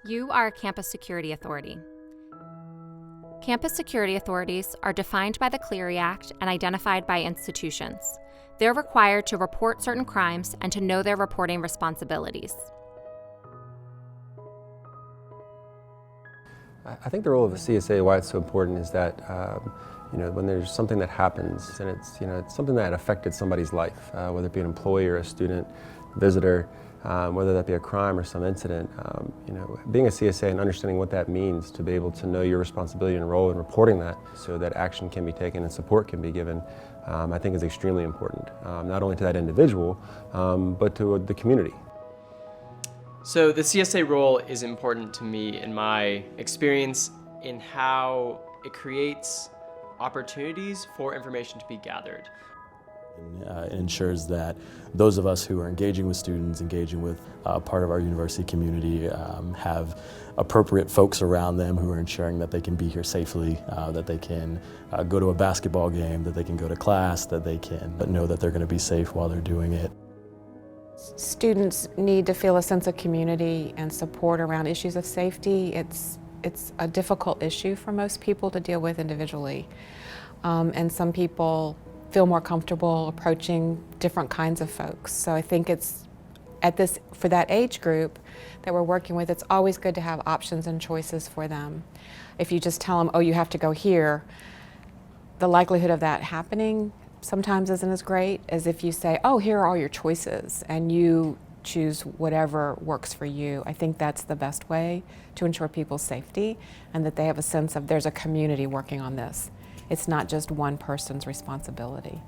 You are a campus security authority. Campus security authorities are defined by the Clery Act and identified by institutions. They're required to report certain crimes and to know their reporting responsibilities. I think the role of a CSA, why it's so important, is that when there's something that happens and it's something that affected somebody's life, whether it be an employee or a student, visitor, whether that be a crime or some incident, being a CSA and understanding what that means to be able to know your responsibility and role in reporting that so that action can be taken and support can be given, I think is extremely important, not only to that individual, but to the community. So the CSA role is important to me in my experience in how it creates opportunities for information to be gathered. It ensures that those of us who are engaging with students, engaging with part of our university community, have appropriate folks around them who are ensuring that they can be here safely, that they can go to a basketball game, that they can go to class, that they can know that they're going to be safe while they're doing it. Students need to feel a sense of community and support around issues of safety. It's a difficult issue for most people to deal with individually. And some people feel more comfortable approaching different kinds of folks. So I think it's for that age group that we're working with, it's always good to have options and choices for them. If you just tell them, oh, you have to go here, the likelihood of that happening sometimes isn't as great as if you say, oh, here are all your choices and you choose whatever works for you. I think that's the best way to ensure people's safety and that they have a sense of there's a community working on this. It's not just one person's responsibility.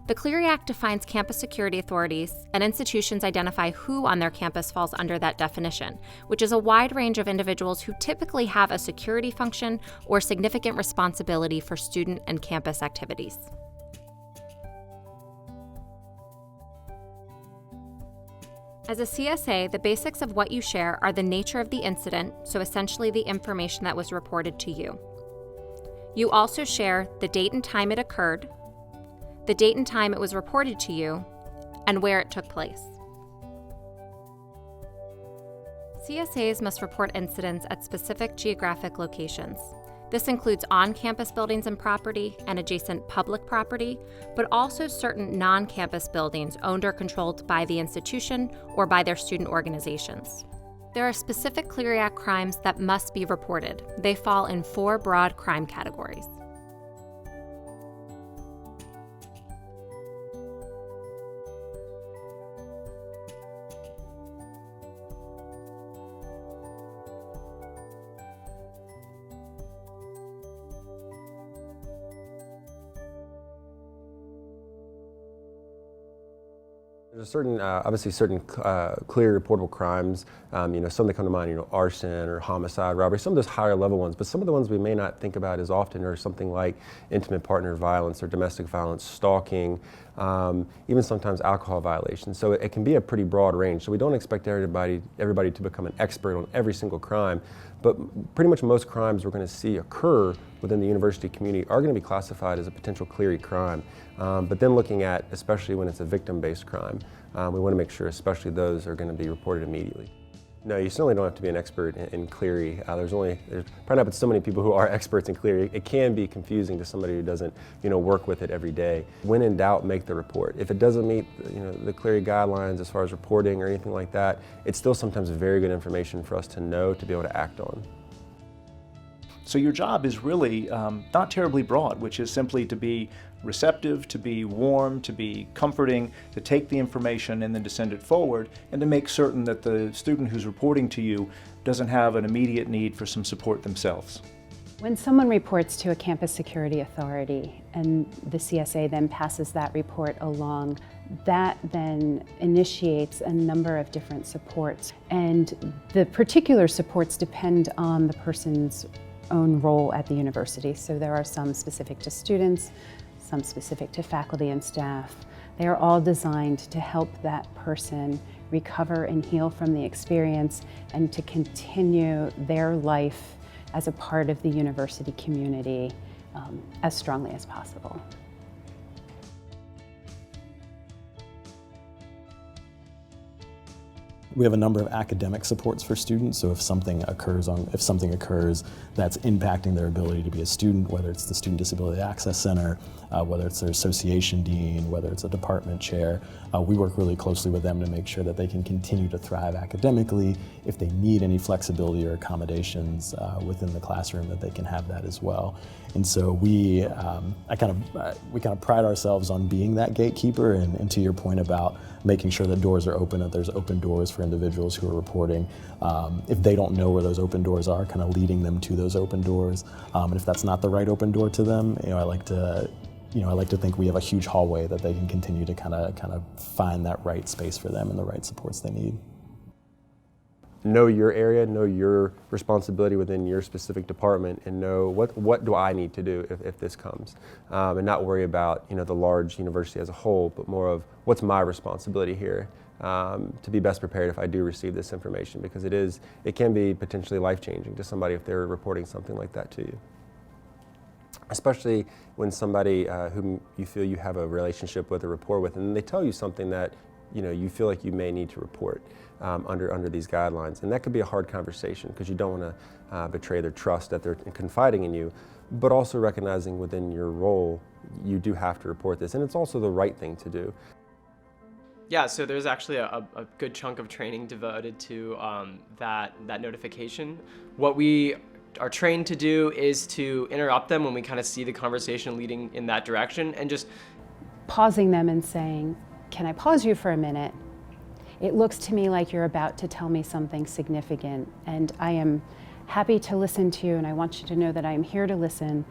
The Clery Act defines campus security authorities, and institutions identify who on their campus falls under that definition, which is a wide range of individuals who typically have a security function or significant responsibility for student and campus activities. As a CSA, the basics of what you share are the nature of the incident, so essentially the information that was reported to you. You also share the date and time it occurred, the date and time it was reported to you, and where it took place. CSAs must report incidents at specific geographic locations. This includes on-campus buildings and property and adjacent public property, but also certain non-campus buildings owned or controlled by the institution or by their student organizations. There are specific Clery Act crimes that must be reported. They fall in 4 broad crime categories. There's obviously certain clear reportable crimes, some that come to mind, arson or homicide, robbery, some of those higher level ones, but some of the ones we may not think about as often are something like intimate partner violence or domestic violence, stalking, even sometimes alcohol violations. So it can be a pretty broad range. So we don't expect everybody to become an expert on every single crime, but pretty much most crimes we're going to see occur within the university community are going to be classified as a potential Clery crime. But then looking at, especially when it's a victim-based crime, we want to make sure especially those are going to be reported immediately. No, you certainly don't have to be an expert in Clery. There's probably not been so many people who are experts in Clery. It can be confusing to somebody who doesn't, work with it every day. When in doubt, make the report. If it doesn't meet, the Clery guidelines as far as reporting or anything like that, it's still sometimes very good information for us to know to be able to act on. So your job is really not terribly broad, which is simply to be receptive, to be warm, to be comforting, to take the information and then to send it forward, and to make certain that the student who's reporting to you doesn't have an immediate need for some support themselves. When someone reports to a campus security authority and the CSA then passes that report along, that then initiates a number of different supports. And the particular supports depend on the person's own role at the university. So there are some specific to students, some specific to faculty and staff. They are all designed to help that person recover and heal from the experience and to continue their life as a part of the university community as strongly as possible. We have a number of academic supports for students, so if something occurs that's impacting their ability to be a student, whether it's the Student Disability Access Center, whether it's their association dean, whether it's a department chair, we work really closely with them to make sure that they can continue to thrive academically. If they need any flexibility or accommodations within the classroom, that they can have that as well. And so we kind of pride ourselves on being that gatekeeper, and to your point about making sure that doors are open, that there's open doors for individuals who are reporting. If they don't know where those open doors are, kind of leading them to those open doors. And if that's not the right open door to them, I like to think we have a huge hallway that they can continue to kind of find that right space for them and the right supports they need. Know your area, know your responsibility within your specific department, and know what do I need to do if this comes, and not worry about the large university as a whole, but more of what's my responsibility here to be best prepared if I do receive this information, because it can be potentially life-changing to somebody if they're reporting something like that to you. Especially when somebody whom you feel you have a relationship with, a rapport with, and they tell you something that you feel like you may need to report under these guidelines. And that could be a hard conversation because you don't want to betray their trust that they're confiding in you, but also recognizing within your role, you do have to report this. And it's also the right thing to do. Yeah, so there's actually a good chunk of training devoted to that notification. What we are trained to do is to interrupt them when we kind of see the conversation leading in that direction, and just pausing them and saying, "Can I pause you for a minute? It looks to me like you're about to tell me something significant, and I am happy to listen to you, and I want you to know that I am here to listen.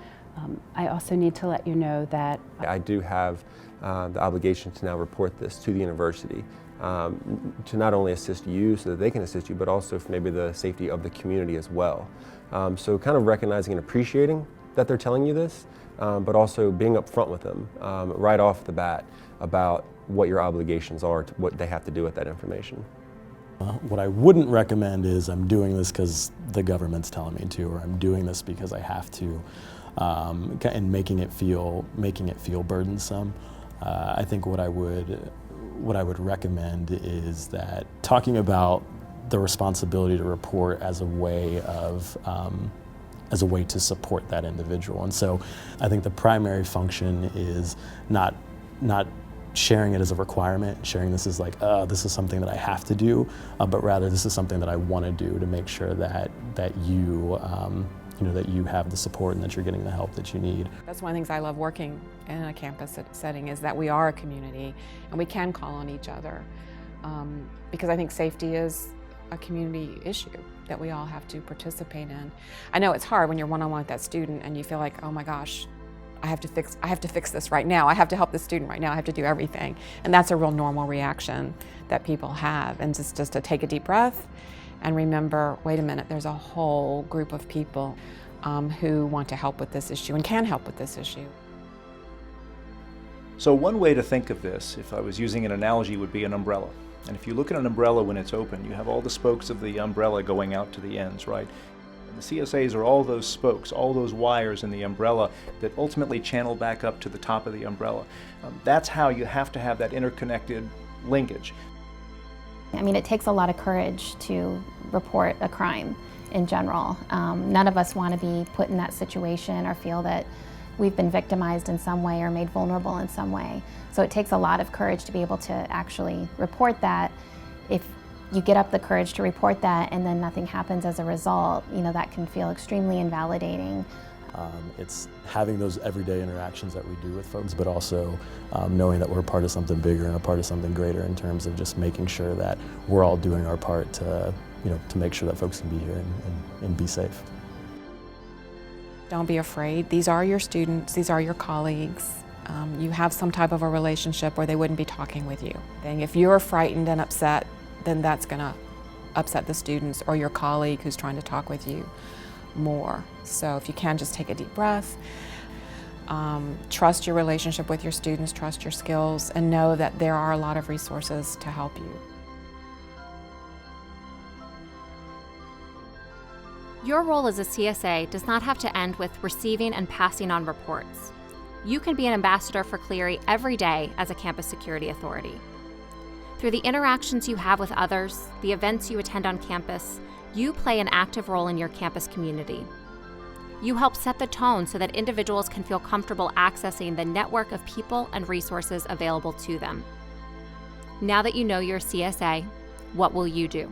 I also need to let you know that..." I do have the obligation to now report this to the university to not only assist you so that they can assist you, but also for maybe the safety of the community as well. So kind of recognizing and appreciating that they're telling you this, but also being upfront with them right off the bat about what your obligations are, to what they have to do with that information. What I wouldn't recommend is I'm doing this because the government's telling me to, or I'm doing this because I have to, and making it feel burdensome. I think what I would recommend is that talking about the responsibility to report as a way to support that individual. And so I think the primary function is not sharing it as a requirement, sharing this as like, this is something that I have to do, but rather this is something that I want to do to make sure that you that you have the support and that you're getting the help that you need. That's one of the things I love working in a campus setting, is that we are a community and we can call on each other, because I think safety is a community issue that we all have to participate in. I know it's hard when you're one-on-one with that student and you feel like, oh my gosh, I have to fix this right now. I have to help this student right now. I have to do everything. And that's a real normal reaction that people have. And just to take a deep breath and remember, wait a minute, there's a whole group of people who want to help with this issue and can help with this issue. So one way to think of this, if I was using an analogy, would be an umbrella. And if you look at an umbrella when it's open, you have all the spokes of the umbrella going out to the ends, right? And the CSAs are all those spokes, all those wires in the umbrella that ultimately channel back up to the top of the umbrella. That's how you have to have that interconnected linkage. I mean, it takes a lot of courage to report a crime in general. None of us want to be put in that situation or feel that we've been victimized in some way or made vulnerable in some way. So it takes a lot of courage to be able to actually report that. If you get up the courage to report that and then nothing happens as a result, that can feel extremely invalidating. It's having those everyday interactions that we do with folks, but also knowing that we're a part of something bigger and a part of something greater in terms of just making sure that we're all doing our part to make sure that folks can be here and be safe. Don't be afraid. These are your students. These are your colleagues. You have some type of a relationship where they wouldn't be talking with you. And if you're frightened and upset, then that's going to upset the students or your colleague who's trying to talk with you more. So if you can, just take a deep breath. Trust your relationship with your students, trust your skills, and know that there are a lot of resources to help you. Your role as a CSA does not have to end with receiving and passing on reports. You can be an ambassador for Clery every day as a campus security authority. Through the interactions you have with others, the events you attend on campus, you play an active role in your campus community. You help set the tone so that individuals can feel comfortable accessing the network of people and resources available to them. Now that you know your CSA, what will you do?